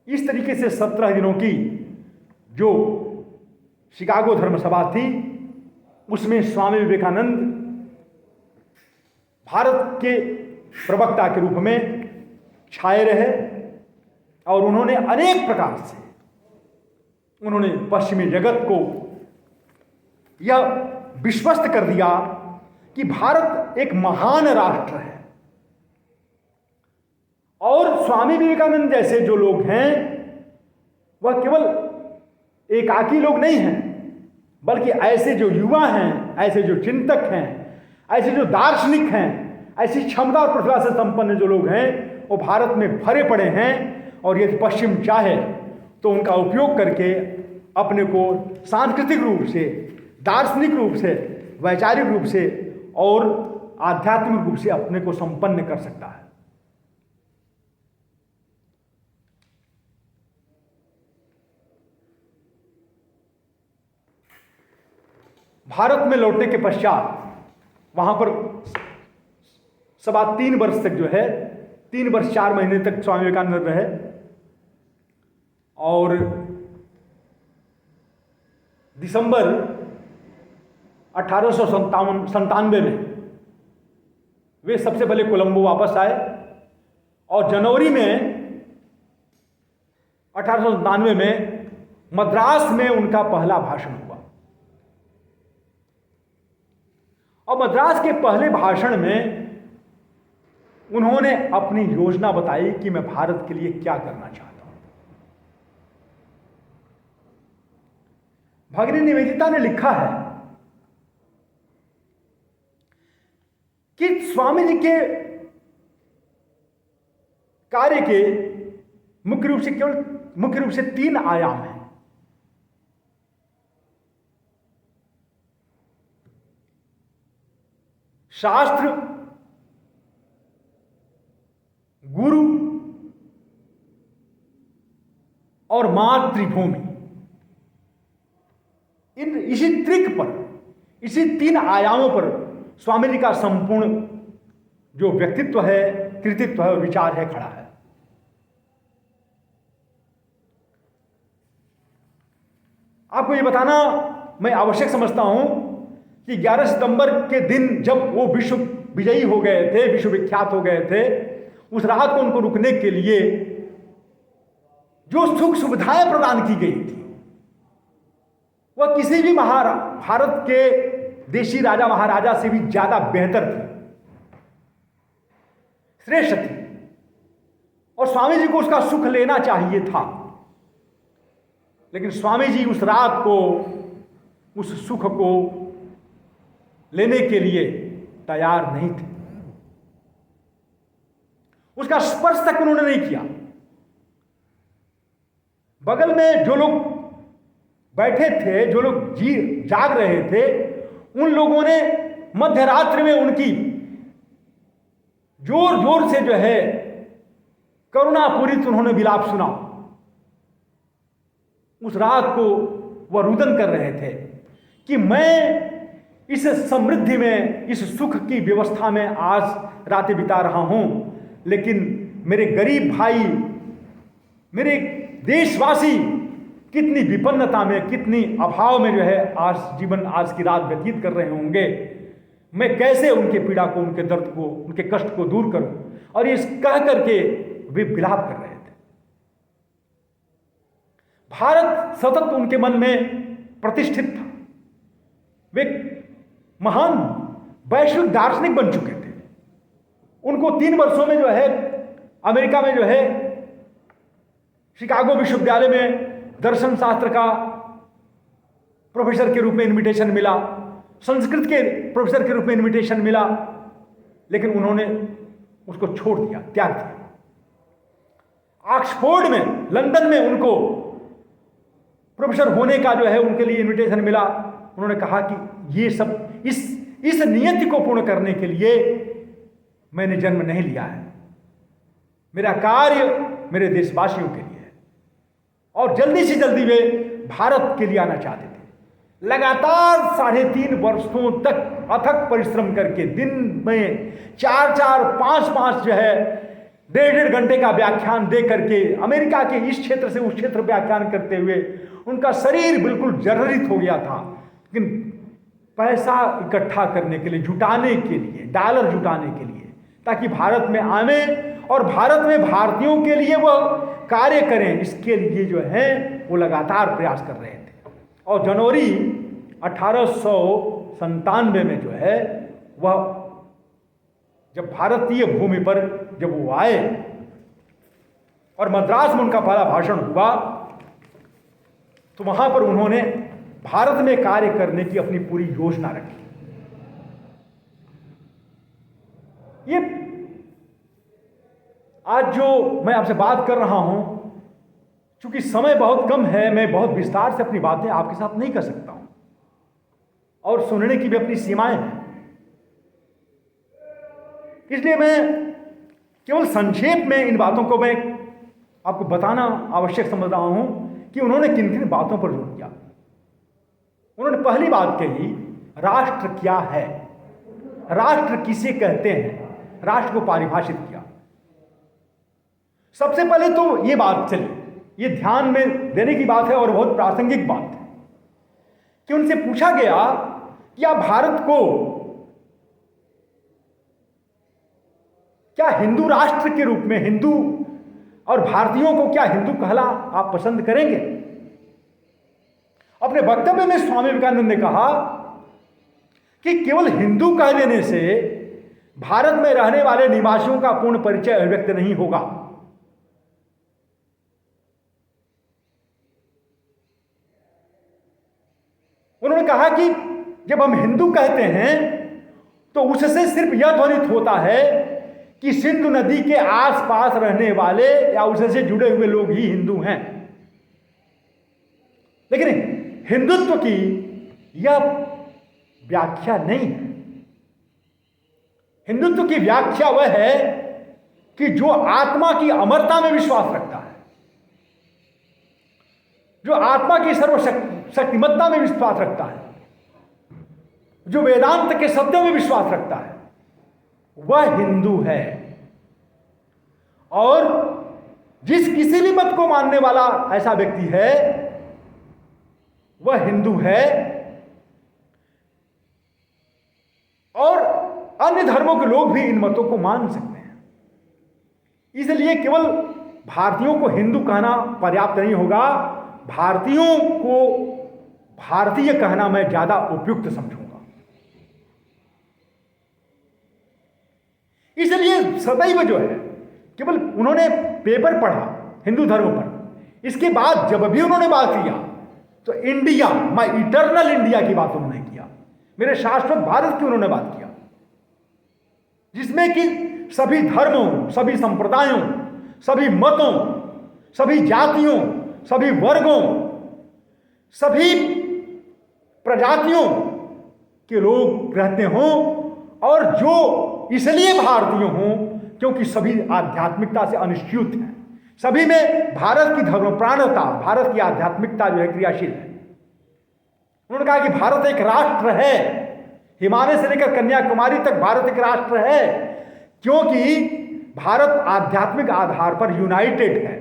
इस तरीके से 17 दिनों की जो शिकागो धर्म सभा थी, उसमें स्वामी विवेकानंद भारत के प्रवक्ता के रूप में छाए रहे और उन्होंने अनेक प्रकार से उन्होंने पश्चिमी जगत को यह विश्वस्त कर दिया कि भारत एक महान राष्ट्र है। और स्वामी विवेकानंद जैसे जो लोग हैं वह केवल एकाकी लोग नहीं हैं, बल्कि ऐसे जो युवा हैं, ऐसे जो चिंतक हैं, ऐसे जो दार्शनिक हैं, ऐसी क्षमता और प्रतिभा से संपन्न जो लोग हैं वो भारत में भरे पड़े हैं। और यदि पश्चिम चाहे तो उनका उपयोग करके अपने को सांस्कृतिक रूप से, दार्शनिक रूप से, वैचारिक रूप से और आध्यात्मिक रूप से अपने को संपन्न कर सकता है। भारत में लौटने के पश्चात वहां पर 3.25 वर्ष तक जो है, 3 वर्ष 4 महीने तक स्वामी विवेकानंद रहे और दिसंबर 1897 में वे सबसे पहले कोलंबो वापस आए और जनवरी में 1897 में मद्रास में उनका पहला भाषण हुआ। और मद्रास के पहले भाषण में उन्होंने अपनी योजना बताई कि मैं भारत के लिए क्या करना चाहता हूं। भगिनी निवेदिता ने लिखा है कि स्वामी जी के कार्य के मुख्य रूप से 3 आयाम हैं। शास्त्र, गुरु और मातृभूमि, इसी त्रिक पर, इसी 3 आयामों पर स्वामी जी का संपूर्ण जो व्यक्तित्व है, कृतित्व है और विचार है खड़ा है। आपको ये बताना मैं आवश्यक समझता हूं कि 11 सितंबर के दिन जब वो विश्व विजयी हो गए थे, विश्व विख्यात हो गए थे, उस रात को उनको रुकने के लिए जो सुख सुविधाएं प्रदान की गई थी वह किसी भी भारत के देशी राजा महाराजा से भी ज्यादा बेहतर थी, श्रेष्ठ थी। और स्वामी जी को उसका सुख लेना चाहिए था, लेकिन स्वामी जी उस रात को, उस सुख को लेने के लिए तैयार नहीं थे। उसका स्पर्श तक उन्होंने नहीं किया। बगल में जो लोग बैठे थे, जो लोग जाग रहे थे, उन लोगों ने मध्य रात्रि में उनकी जोर जोर से जो है करुणापूरित उन्होंने विलाप सुना। उस रात को वह रुदन कर रहे थे कि मैं इस समृद्धि में, इस सुख की व्यवस्था में आज रातें बिता रहा हूं, लेकिन मेरे गरीब भाई, मेरे देशवासी कितनी विपन्नता में, कितनी अभाव में जो है आज की रात व्यतीत कर रहे होंगे। मैं कैसे उनके पीड़ा को, उनके दर्द को, उनके कष्ट को दूर करूं। और ये कह करके वे विलाप कर रहे थे। भारत सतत उनके मन में प्रतिष्ठित था। वे महान वैश्विक दार्शनिक बन चुके थे। उनको 3 वर्षों में जो है अमेरिका में जो है शिकागो विश्वविद्यालय में दर्शन शास्त्र का प्रोफेसर के रूप में इनविटेशन मिला, संस्कृत के प्रोफेसर के रूप में इनविटेशन मिला, लेकिन उन्होंने उसको छोड़ दिया, त्याग दिया। ऑक्सफोर्ड में, लंदन में उनको प्रोफेसर होने का जो है उनके लिए इनविटेशन मिला। उन्होंने कहा कि ये सब इस नियति को पूर्ण करने के लिए मैंने जन्म नहीं लिया है, मेरा कार्य मेरे देशवासियों के लिए है। और जल्दी से जल्दी वे भारत के लिए आना चाहते थे। लगातार 3.5 वर्षों तक अथक परिश्रम करके दिन में 4-4, 5-5 जो है 1.5 घंटे का व्याख्यान दे करके अमेरिका के इस क्षेत्र से उस क्षेत्र व्याख्यान करते हुए उनका शरीर बिल्कुल जर्जरित हो गया था। लेकिन पैसा इकट्ठा करने के लिए, जुटाने के लिए, डॉलर जुटाने के लिए, ताकि भारत में आवे और भारत में भारतीयों के लिए वह कार्य करें, इसके लिए जो है वो लगातार प्रयास कर रहे थे। और जनवरी 1897 में जो है वह जब भारतीय भूमि पर जब वो आए और मद्रास में उनका पहला भाषण हुआ, तो वहां पर उन्होंने भारत में कार्य करने की अपनी पूरी योजना रखी। ये आज जो मैं आपसे बात कर रहा हूं, चूंकि समय बहुत कम है, मैं बहुत विस्तार से अपनी बातें आपके साथ नहीं कर सकता हूं और सुनने की भी अपनी सीमाएं हैं। इसलिए मैं केवल संक्षेप में इन बातों को मैं आपको बताना आवश्यक समझ रहा हूं कि उन्होंने किन किन बातों पर जोर दिया। उन्होंने पहली बात कही, राष्ट्र क्या है, राष्ट्र किसे कहते हैं, राष्ट्र को परिभाषित किया। सबसे पहले तो ये बात चली, ये ध्यान में देने की बात है और बहुत प्रासंगिक बात है कि उनसे पूछा गया कि आप भारत को क्या हिंदू राष्ट्र के रूप में, हिंदू और भारतीयों को क्या हिंदू कहला आप पसंद करेंगे? अपने वक्तव्य में स्वामी विवेकानंद ने कहा कि केवल हिंदू कह देने से भारत में रहने वाले निवासियों का पूर्ण परिचय अभिव्यक्त नहीं होगा। उन्होंने कहा कि जब हम हिंदू कहते हैं तो उससे सिर्फ यह ध्वनित होता है कि सिंधु नदी के आसपास रहने वाले या उससे जुड़े हुए लोग ही हिंदू हैं। लेकिन हिंदुत्व की यह व्याख्या नहीं है। हिंदुत्व की व्याख्या वह है कि जो आत्मा की अमरता में विश्वास रखता है, जो आत्मा की सर्वशक्तिमत्ता में विश्वास रखता है, जो वेदांत के सत्य में विश्वास रखता है, वह हिंदू है। और जिस किसी भी मत को मानने वाला ऐसा व्यक्ति है वह हिंदू है। और अन्य धर्मों के लोग भी इन मतों को मान सकते हैं। इसलिए केवल भारतीयों को हिंदू कहना पर्याप्त नहीं होगा, भारतीयों को भारतीय कहना मैं ज्यादा उपयुक्त समझूंगा। इसलिए सदैव जो है केवल उन्होंने पेपर पढ़ा हिंदू धर्म पर, इसके बाद जब भी उन्होंने बात किया तो इंडिया, माय इटर्नल इंडिया की बात उन्होंने किया, मेरे शाश्वत भारत की उन्होंने बात किया, जिसमें कि सभी धर्मों, सभी संप्रदायों, सभी मतों, सभी जातियों, सभी वर्गों, सभी प्रजातियों के लोग रहते हों और जो इसलिए भारतीय हों क्योंकि सभी आध्यात्मिकता से अनुच्युत हैं, सभी में भारत की धर्मप्राणता, भारत की आध्यात्मिकता जो है क्रियाशील है। उन्होंने कहा कि भारत एक राष्ट्र है, हिमालय से लेकर कन्याकुमारी तक भारत एक राष्ट्र है, क्योंकि भारत आध्यात्मिक आधार पर यूनाइटेड है।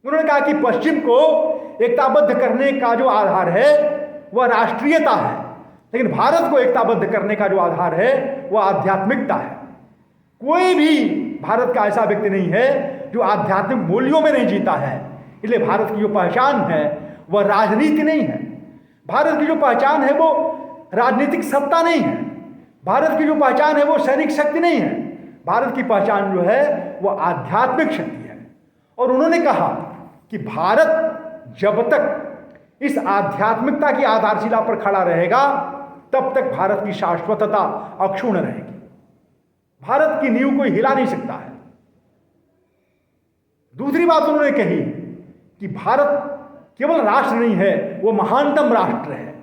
उन्होंने कहा कि पश्चिम को एकताबद्ध करने का जो आधार है वह राष्ट्रीयता है, लेकिन भारत को एकताबद्ध करने का जो आधार है वह आध्यात्मिकता है। कोई भी भारत का ऐसा व्यक्ति नहीं है जो आध्यात्मिक मूल्यों में नहीं जीता है। इसलिए भारत की जो पहचान है वह राजनीति नहीं है, भारत की जो पहचान है वो राजनीतिक सत्ता नहीं है, भारत की जो पहचान है वो सैनिक शक्ति नहीं है, भारत की पहचान जो है वह आध्यात्मिक शक्ति है। और उन्होंने कहा कि भारत जब तक इस आध्यात्मिकता की आधारशिला पर खड़ा रहेगा तब तक भारत की शाश्वतता अक्षुण्ण रहेगी। भारत की नींव कोई हिला नहीं सकता है। दूसरी बात उन्होंने कही कि भारत केवल राष्ट्र नहीं है, वो महानतम राष्ट्र है,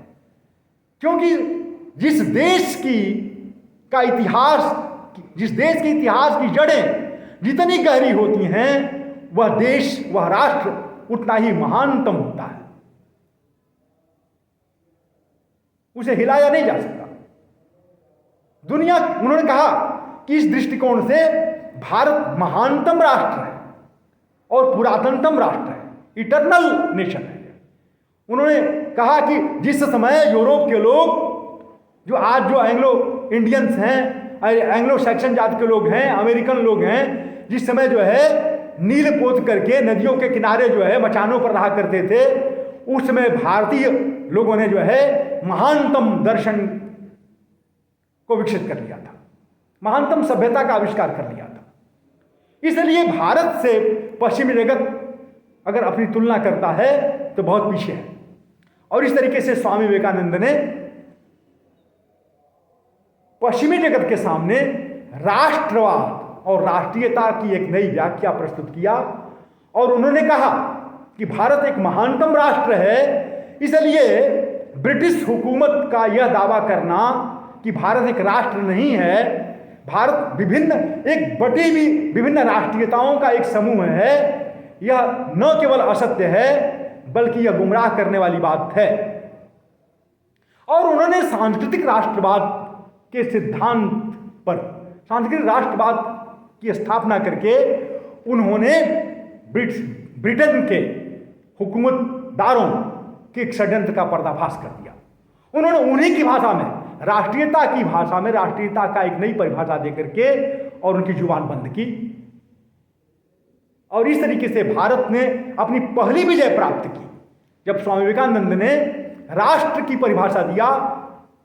क्योंकि जिस देश के इतिहास की जड़ें जितनी गहरी होती हैं वह देश, वह राष्ट्र उतना ही महानतम होता है, उसे हिलाया नहीं जा सकता। दुनिया, उन्होंने कहा कि इस दृष्टिकोण से भारत महानतम राष्ट्र है और पुरातनतम राष्ट्र है, इटरनल नेशन है। उन्होंने कहा कि जिस समय यूरोप के लोग जो आज जो एंग्लो इंडियंस हैं, एंग्लो सैक्सन जाति के लोग हैं, अमेरिकन लोग हैं, जिस समय जो है नील पोत करके नदियों के किनारे जो है मचानों पर रहा करते थे, उस समय भारतीय लोगों ने जो है महानतम दर्शन को विकसित कर लिया था, महानतम सभ्यता का आविष्कार कर लिया था। इसलिए भारत से पश्चिमी जगत अगर अपनी तुलना करता है तो बहुत पीछे है। और इस तरीके से स्वामी विवेकानंद ने पश्चिमी जगत के सामने राष्ट्रवाद और राष्ट्रीयता की एक नई व्याख्या प्रस्तुत किया और उन्होंने कहा कि भारत एक महानतम राष्ट्र है, इसलिए ब्रिटिश हुकूमत का यह दावा करना कि भारत एक राष्ट्र नहीं है, भारत विभिन्न राष्ट्रीयताओं का एक समूह है, यह न केवल असत्य है बल्कि यह गुमराह करने वाली बात है। और उन्होंने सांस्कृतिक राष्ट्रवाद के सिद्धांत पर, सांस्कृतिक राष्ट्रवाद की स्थापना करके उन्होंने ब्रिटेन के हुकूमतदारों के एक षड्यंत्र का पर्दाफाश कर दिया। उन्होंने उन्हीं की भाषा में, राष्ट्रीयता की भाषा में, राष्ट्रीयता का एक नई परिभाषा देकर के और उनकी जुबान बंद की। और इस तरीके से भारत ने अपनी पहली विजय प्राप्त की जब स्वामी विवेकानंद ने राष्ट्र की परिभाषा दिया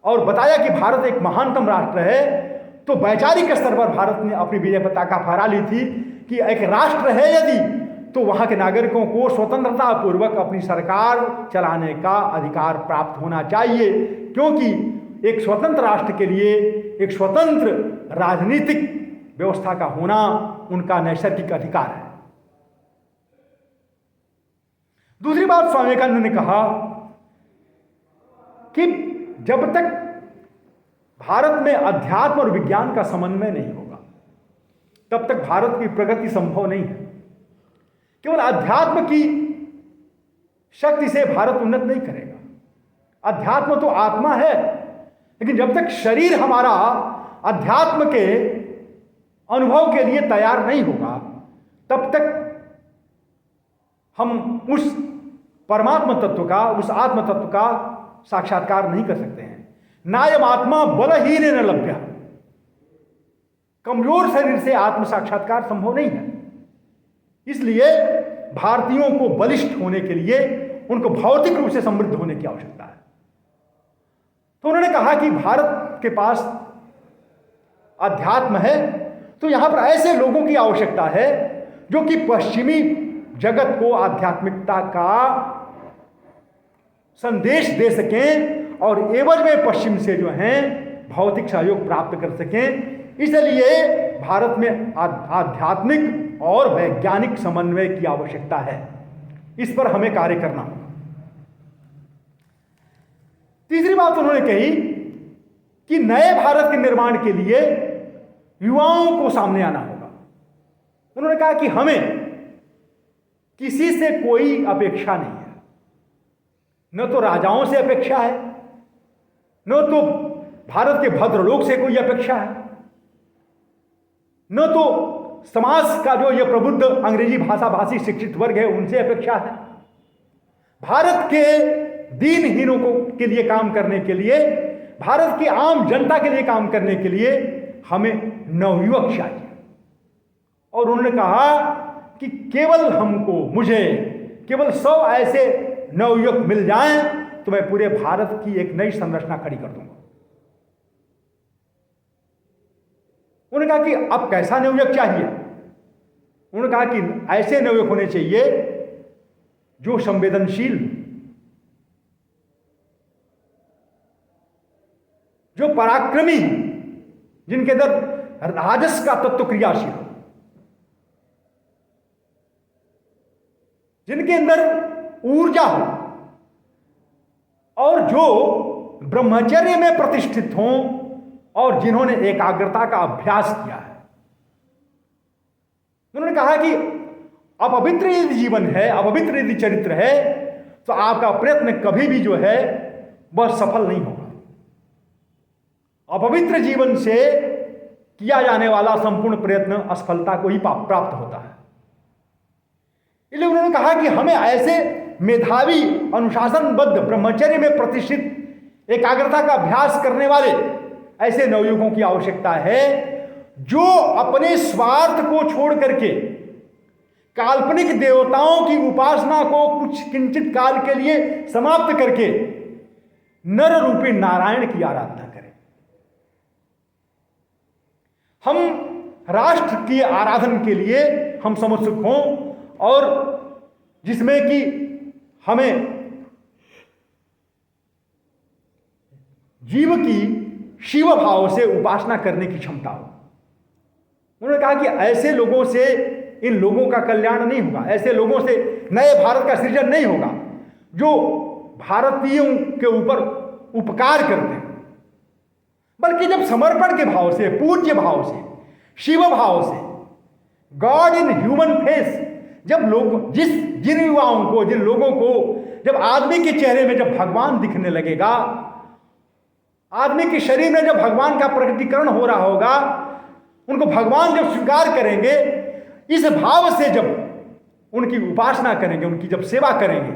और बताया कि भारत एक महानतम राष्ट्र है। तो वैचारिक स्तर पर भारत ने अपनी विजय पताका फहरा ली थी कि एक राष्ट्र है यदि, तो वहां के नागरिकों को स्वतंत्रता पूर्वक अपनी सरकार चलाने का अधिकार प्राप्त होना चाहिए, क्योंकि एक स्वतंत्र राष्ट्र के लिए एक स्वतंत्र राजनीतिक व्यवस्था का होना उनका नैसर्गिक अधिकार है। दूसरी बात स्वामी विवेकानंद ने कहा कि जब तक भारत में अध्यात्म और विज्ञान का समन्वय नहीं होगा तब तक भारत की प्रगति संभव नहीं है। केवल अध्यात्म की शक्ति से भारत उन्नत नहीं करेगा। अध्यात्म तो आत्मा है, लेकिन जब तक शरीर हमारा अध्यात्म के अनुभव के लिए तैयार नहीं होगा तब तक हम उस परमात्मा तत्व का, उस आत्म तत्व का साक्षात्कार नहीं कर सकते हैं। नायम आत्मा बलहीन न लभ्य, कमजोर शरीर से आत्म साक्षात्कार संभव नहीं है। इसलिए भारतीयों को बलिष्ठ होने के लिए उनको भौतिक रूप से समृद्ध होने की आवश्यकता है। तो उन्होंने कहा कि भारत के पास अध्यात्म है, तो यहां पर ऐसे लोगों की आवश्यकता है जो कि पश्चिमी जगत को आध्यात्मिकता का संदेश दे सकें और एवज में पश्चिम से जो है भौतिक सहयोग प्राप्त कर सकें। इसलिए भारत में आध्यात्मिक और वैज्ञानिक समन्वय की आवश्यकता है। इस पर हमें कार्य करना होगा। तीसरी बात उन्होंने कही कि नए भारत के निर्माण के लिए युवाओं को सामने आना होगा। उन्होंने कहा कि हमें किसी से कोई अपेक्षा नहीं है, न तो राजाओं से अपेक्षा है, न तो भारत के भद्रलोक से कोई अपेक्षा है, न तो समाज का जो ये प्रबुद्ध अंग्रेजी भाषा भाषी शिक्षित वर्ग है उनसे अपेक्षा है। भारत के दीनहीनों को के लिए काम करने के लिए, भारत की आम जनता के लिए काम करने के लिए हमें नवयुवक चाहिए। और उन्होंने कहा कि मुझे केवल 100 ऐसे नवयुवक मिल जाएं तो मैं पूरे भारत की एक नई संरचना खड़ी कर दूंगा। उन्होंने कहा कि अब कैसा नवयुवक चाहिए? उन्होंने कहा कि ऐसे नवयुवक होने चाहिए जो संवेदनशील, जो पराक्रमी, जिनके अंदर राजस का तत्व क्रियाशील हो, जिनके अंदर ऊर्जा हो और जो ब्रह्मचर्य में प्रतिष्ठित हों और जिन्होंने एकाग्रता का अभ्यास किया है। उन्होंने कहा कि अपवित्र यदि जीवन है, अपवित्र यदि चरित्र है, तो आपका प्रयत्न कभी भी जो है वह सफल नहीं होगा। अपवित्र जीवन से किया जाने वाला संपूर्ण प्रयत्न असफलता को ही प्राप्त होता है। इसलिए उन्होंने कहा कि हमें ऐसे मेधावी, अनुशासनबद्ध, ब्रह्मचर्य में प्रतिष्ठित, एकाग्रता का अभ्यास करने वाले ऐसे नवयुवकों की आवश्यकता है जो अपने स्वार्थ को छोड़ करके काल्पनिक देवताओं की उपासना को कुछ किंचित काल के लिए समाप्त करके नर रूपी नारायण की आराधना करें। हम राष्ट्र की आराधना के लिए हम समोत्सुक हों और जिसमें कि हमें जीव की शिव भाव से उपासना करने की क्षमता हो। उन्होंने कहा कि ऐसे लोगों से इन लोगों का कल्याण नहीं होगा, ऐसे लोगों से नए भारत का सृजन नहीं होगा जो भारतीयों के ऊपर उपकार करते हैं, बल्कि जब समर्पण के भाव से, पूज्य भाव से, शिव भाव से, गॉड इन ह्यूमन फेस, जब लोग जिन युवाओं को, जिन लोगों को जब आदमी के चेहरे में जब भगवान दिखने लगेगा, आदमी के शरीर में जब भगवान का प्रकटीकरण हो रहा होगा, उनको भगवान जब स्वीकार करेंगे, इस भाव से जब उनकी उपासना करेंगे, उनकी जब सेवा करेंगे,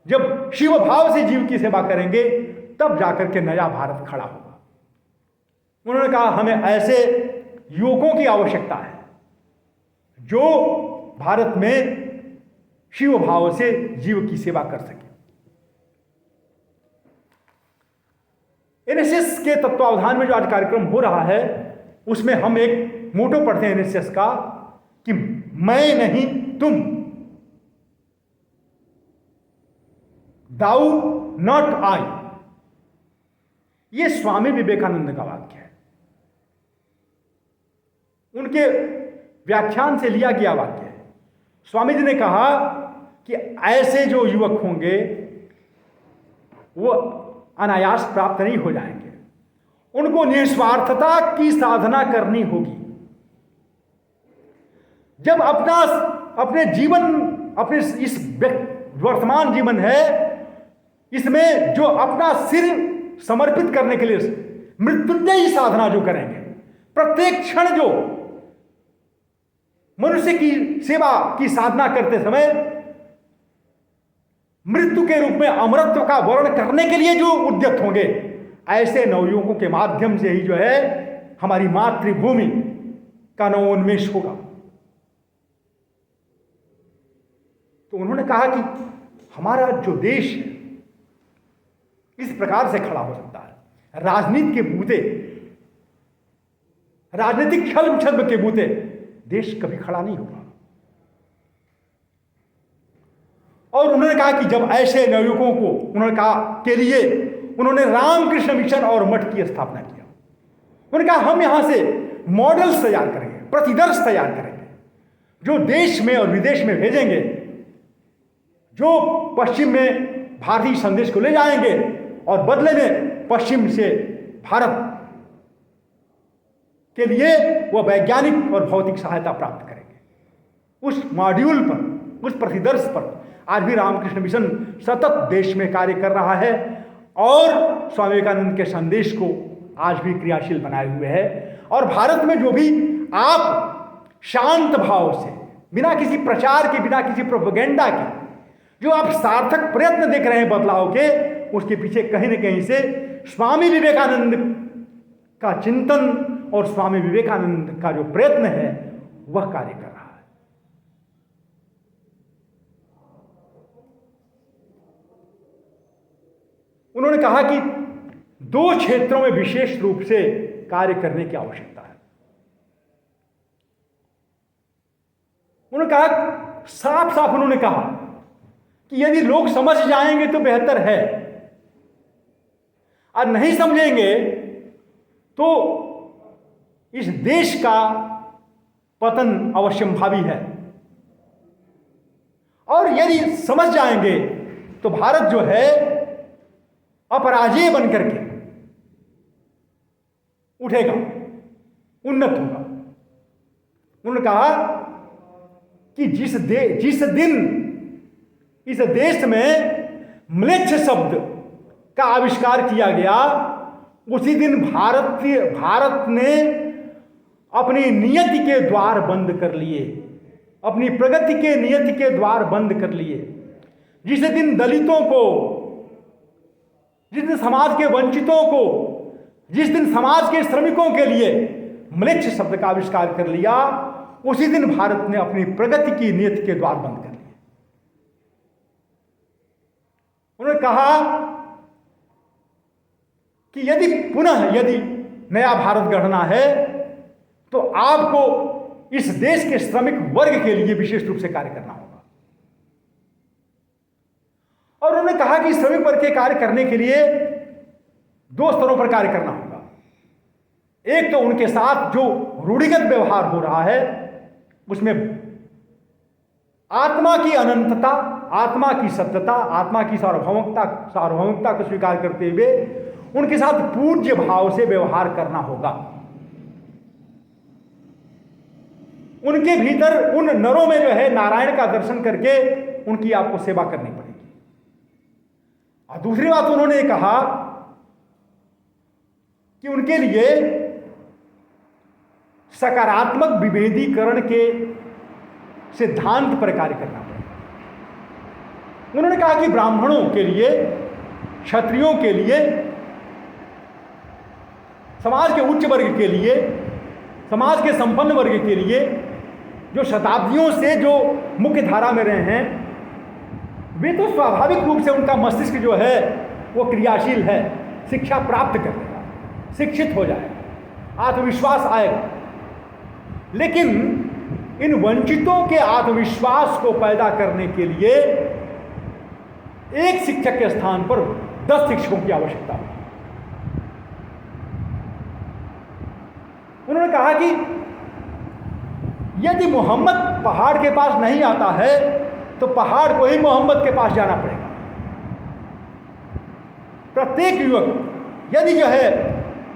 जब शिव भाव से जीव की सेवा करेंगे, तब जाकर के नया भारत खड़ा होगा। उन्होंने कहा हमें ऐसे युवकों की आवश्यकता है जो भारत में शिव भाव से जीव की सेवा कर सके। एनएसएस के तत्वावधान में जो आज कार्यक्रम हो रहा है उसमें हम एक मोटो पढ़ते हैं एनएसएस का कि मैं नहीं तुम, दाऊ नॉट आई। यह स्वामी विवेकानंद का वाक्य है, उनके व्याख्यान से लिया गया वाक्य है। स्वामी जी ने कहा कि ऐसे जो युवक होंगे वो अनायास प्राप्त नहीं हो जाएंगे, उनको निस्वार्थता की साधना करनी होगी। जब अपने जीवन, अपने इस वर्तमान जीवन है, इसमें जो अपना सिर समर्पित करने के लिए मृत्युंजयी साधना जो करेंगे, प्रत्येक क्षण जो मनुष्य की सेवा की साधना करते समय मृत्यु के रूप में अमरत्व का वर्ण करने के लिए जो उद्यत होंगे, ऐसे नवयुवकों के माध्यम से ही जो है हमारी मातृभूमि का नवोन्मेष होगा। तो उन्होंने कहा कि हमारा जो देश है इस प्रकार से खड़ा हो सकता है। राजनीति के बूते, राजनीतिक छल छद्म के बूते देश कभी खड़ा नहीं होगा। और उन्होंने कहा कि जब ऐसे नवयुवकों को उन्होंने कहा के लिए उन्होंने रामकृष्ण मिशन और मठ की स्थापना किया। उन्होंने कहा हम यहां से मॉडल्स तैयार करेंगे, प्रतिदर्श तैयार करेंगे, जो देश में और विदेश में भेजेंगे, जो पश्चिम में भारतीय संदेश को ले जाएंगे और बदले में पश्चिम से भारत के लिए वह वैज्ञानिक और भौतिक सहायता प्राप्त करेंगे। उस मॉड्यूल पर, उस प्रतिदर्श पर आज भी रामकृष्ण मिशन सतत देश में कार्य कर रहा है और स्वामी विवेकानंद के संदेश को आज भी क्रियाशील बनाए हुए है। और भारत में जो भी आप शांत भाव से, बिना किसी प्रचार के, बिना किसी प्रोपेगेंडा के जो आप सार्थक प्रयत्न देख रहे हैं बदलाव के, उसके पीछे कहीं न कहीं से स्वामी विवेकानंद का चिंतन और स्वामी विवेकानंद का जो प्रयत्न है वह कार्य कर रहा है। उन्होंने कहा कि दो क्षेत्रों में विशेष रूप से कार्य करने की आवश्यकता है। उन्होंने कहा, साफ साफ उन्होंने कहा कि यदि लोग समझ जाएंगे तो बेहतर है, और नहीं समझेंगे तो इस देश का पतन अवश्यंभावी है। और यदि समझ जाएंगे तो भारत जो है अपराजेय बनकर के उठेगा, उन्नत होगा। उन्होंने कहा कि जिस दिन इस देश में म्लेच्छ शब्द का आविष्कार किया गया, उसी दिन भारत ने अपनी नियति के द्वार बंद कर लिए, अपनी प्रगति के नियति के द्वार बंद कर लिए। जिस दिन दलितों को, जिस दिन समाज के वंचितों को, जिस दिन समाज के श्रमिकों के लिए म्लेच्छ शब्द का आविष्कार कर लिया, उसी दिन भारत ने अपनी प्रगति की नियति के द्वार बंद कर लिए। उन्होंने कहा कि यदि नया भारत गढ़ना है तो आपको इस देश के श्रमिक वर्ग के लिए विशेष रूप से कार्य करना होगा। और उन्होंने कहा कि श्रमिक वर्ग के कार्य करने के लिए दो स्तरों पर कार्य करना होगा। एक तो उनके साथ जो रूढ़िगत व्यवहार हो रहा है उसमें आत्मा की अनंतता, आत्मा की सत्यता, आत्मा की सार्वभौमिकता को स्वीकार करते हुए उनके साथ पूज्य भाव से व्यवहार करना होगा। उनके भीतर उन नरों में जो है नारायण का दर्शन करके उनकी आपको सेवा करनी पड़ेगी। और दूसरी बात उन्होंने कहा कि उनके लिए सकारात्मक विभेदीकरण के सिद्धांत पर कार्य करना पड़ेगा। उन्होंने कहा कि ब्राह्मणों के लिए, क्षत्रियों के लिए, समाज के उच्च वर्ग के लिए, समाज के संपन्न वर्ग के लिए, जो शताब्दियों से जो मुख्य धारा में रहे हैं, वे तो स्वाभाविक रूप से उनका मस्तिष्क जो है वो क्रियाशील है, शिक्षा प्राप्त कर लेगा, शिक्षित हो जाएगा, आत्मविश्वास आएगा। लेकिन इन वंचितों के आत्मविश्वास को पैदा करने के लिए एक शिक्षक के स्थान पर 10 शिक्षकों की आवश्यकता होगी। उन्होंने कहा कि यदि मोहम्मद पहाड़ के पास नहीं आता है तो पहाड़ को ही मोहम्मद के पास जाना पड़ेगा। प्रत्येक युवक यदि जो है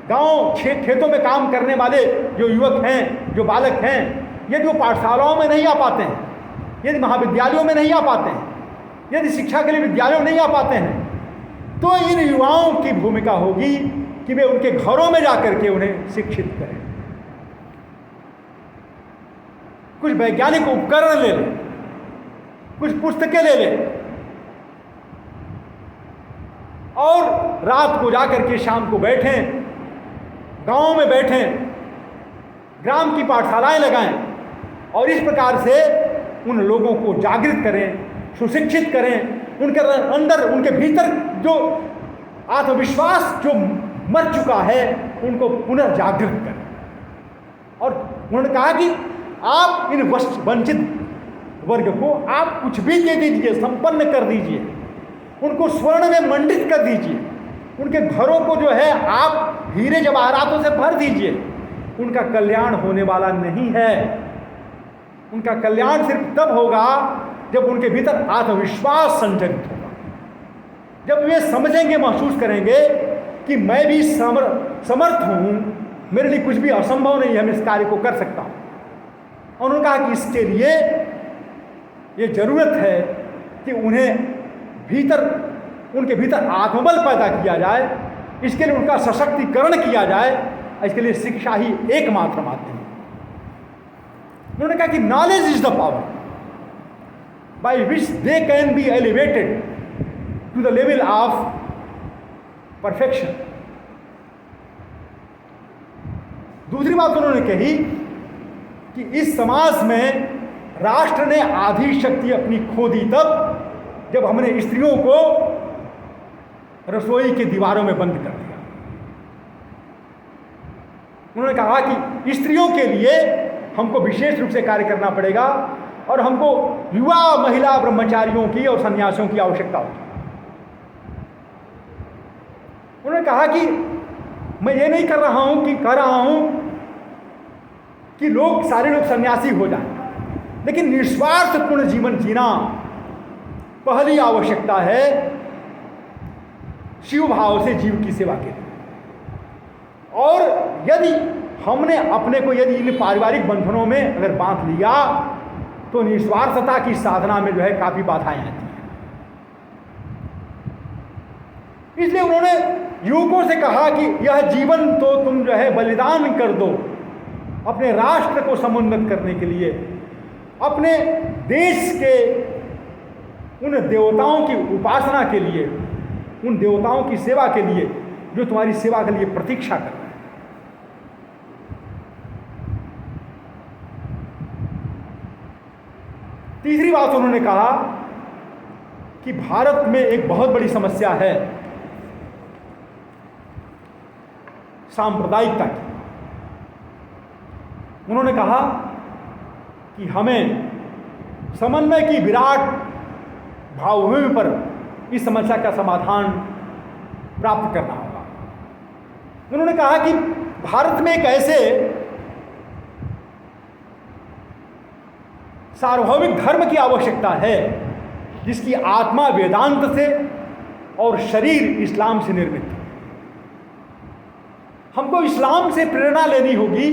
गांव खेतों में काम करने वाले जो युवक हैं, जो बालक हैं, यदि वो पाठशालाओं में नहीं आ पाते हैं, यदि महाविद्यालयों में नहीं आ पाते हैं, यदि शिक्षा के लिए विद्यालयों में नहीं आ पाते हैं, तो इन युवाओं की भूमिका होगी कि वे उनके घरों में जाकर के उन्हें शिक्षित करें, कुछ वैज्ञानिक उपकरण ले लें, कुछ पुस्तकें ले लें और रात को जाकर के शाम को बैठें, गांव में बैठें, ग्राम की पाठशालाएं लगाएं और इस प्रकार से उन लोगों को जागृत करें, सुशिक्षित करें, उनके अंदर, उनके भीतर जो आत्मविश्वास जो मर चुका है उनको पुनर्जागृत करें। और उन्होंने कहा कि आप इन वंचित वर्ग को आप कुछ भी दे दीजिए, संपन्न कर दीजिए, उनको स्वर्ण में मंडित कर दीजिए, उनके घरों को जो है आप हीरे जवाहरातों से भर दीजिए, उनका कल्याण होने वाला नहीं है। उनका कल्याण सिर्फ तब होगा जब उनके भीतर आत्मविश्वास संचालित होगा, जब वे समझेंगे, महसूस करेंगे कि मैं भी समर्थ हूं, मेरे लिए कुछ भी असंभव नहीं है, मैं इस कार्य को कर सकता हूं। और उन्होंने कहा कि इसके लिए ये जरूरत है कि उनके भीतर आत्मबल पैदा किया जाए, इसके लिए उनका सशक्तिकरण किया जाए, इसके लिए शिक्षा ही एकमात्र माध्यम है। उन्होंने कहा कि knowledge is the power by which they can be elevated to the level of perfection. दूसरी बात उन्होंने कही कि इस समाज में राष्ट्र ने आधी शक्ति अपनी खो दी तब जब हमने स्त्रियों को रसोई की दीवारों में बंद कर दिया। उन्होंने कहा कि स्त्रियों के लिए हमको विशेष रूप से कार्य करना पड़ेगा और हमको युवा महिला ब्रह्मचारियों की और सन्यासियों की आवश्यकता होगी। उन्होंने कहा कि मैं ये नहीं कह रहा हूं कि सारे लोग सन्यासी हो जाएं, लेकिन निस्वार्थपूर्ण जीवन जीना पहली आवश्यकता है शिव भाव से जीव की सेवा के लिए। और यदि हमने अपने को इन पारिवारिक बंधनों में अगर बांध लिया तो निस्वार्थता की साधना में जो है काफी बाधाएं आती हैं। इसलिए उन्होंने युवकों से कहा कि यह जीवन तो तुम जो है बलिदान कर दो, अपने राष्ट्र को समुन्नत करने के लिए, अपने देश के उन देवताओं की उपासना के लिए, उन देवताओं की सेवा के लिए जो तुम्हारी सेवा के लिए प्रतीक्षा कर रहे हैं। तीसरी बात उन्होंने कहा कि भारत में एक बहुत बड़ी समस्या है सांप्रदायिकता की। उन्होंने कहा कि हमें समन्वय की विराट भावभूमि पर इस समस्या का समाधान प्राप्त करना होगा। उन्होंने कहा कि भारत में एक ऐसे सार्वभौमिक धर्म की आवश्यकता है जिसकी आत्मा वेदांत से और शरीर इस्लाम से निर्मित है। हमको इस्लाम से प्रेरणा लेनी होगी